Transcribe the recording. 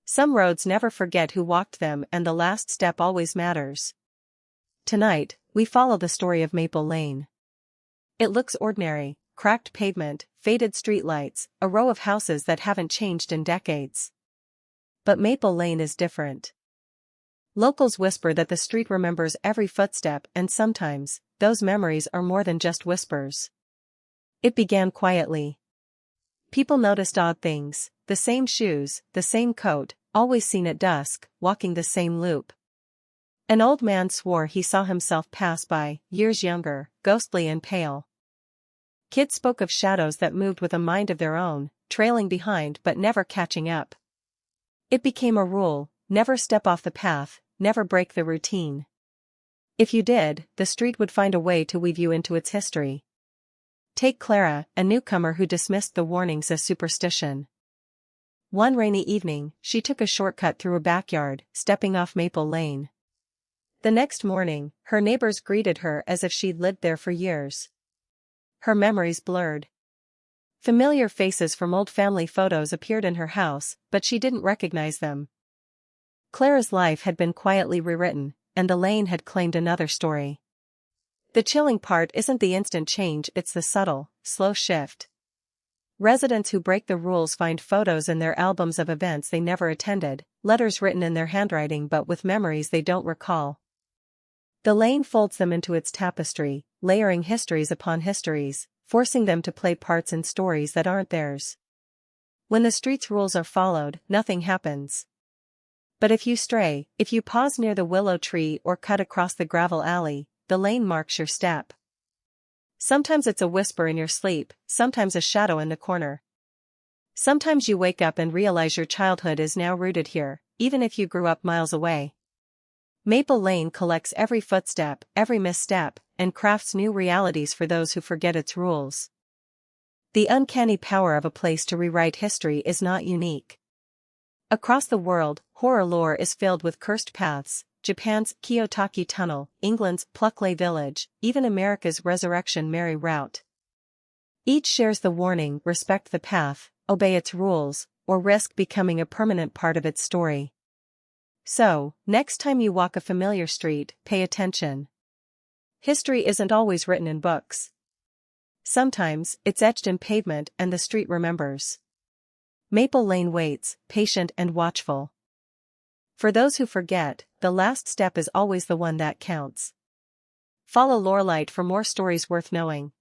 Some roads never forget who walked them, and the last step always matters. Tonight, we follow the story of Maple Lane. It looks ordinary: cracked pavement, faded streetlights, a row of houses that haven't changed in decades. But Maple Lane is different. Locals whisper that the street remembers every footstep, and sometimes, those memories are more than just whispers. It began quietly. People noticed odd things: the same shoes, the same coat, always seen at dusk, walking the same loop. An old man swore he saw himself pass by, years younger, ghostly and pale. Kids spoke of shadows that moved with a mind of their own, trailing behind but never catching up. It became a rule: never step off the path, never break the routine. If you did, the street would find a way to weave you into its history. Take Clara, a newcomer who dismissed the warnings as superstition. One rainy evening, she took a shortcut through a backyard, stepping off Maple Lane. The next morning, her neighbors greeted her as if she'd lived there for years. Her memories blurred. Familiar faces from old family photos appeared in her house, but she didn't recognize them. Clara's life had been quietly rewritten, and the lane had claimed another story. The chilling part isn't the instant change, it's the subtle, slow shift. Residents who break the rules find photos in their albums of events they never attended, letters written in their handwriting but with memories they don't recall. The lane folds them into its tapestry, layering histories upon histories, forcing them to play parts in stories that aren't theirs. When the street's rules are followed, nothing happens. But if you stray, if you pause near the willow tree or cut across the gravel alley, the lane marks your step. Sometimes it's a whisper in your sleep, sometimes a shadow in the corner. Sometimes you wake up and realize your childhood is now rooted here, even if you grew up miles away. Maple Lane collects every footstep, every misstep, and crafts new realities for those who forget its rules. The uncanny power of a place to rewrite history is not unique. Across the world, horror lore is filled with cursed paths: Japan's Kiyotaki Tunnel, England's Pluckley Village, even America's Resurrection Mary Route. Each shares the warning: respect the path, obey its rules, or risk becoming a permanent part of its story. So, next time you walk a familiar street, pay attention. History isn't always written in books. Sometimes, it's etched in pavement and the street remembers. Maple Lane waits, patient and watchful. For those who forget, the last step is always the one that counts. Follow Lorelight for more stories worth knowing.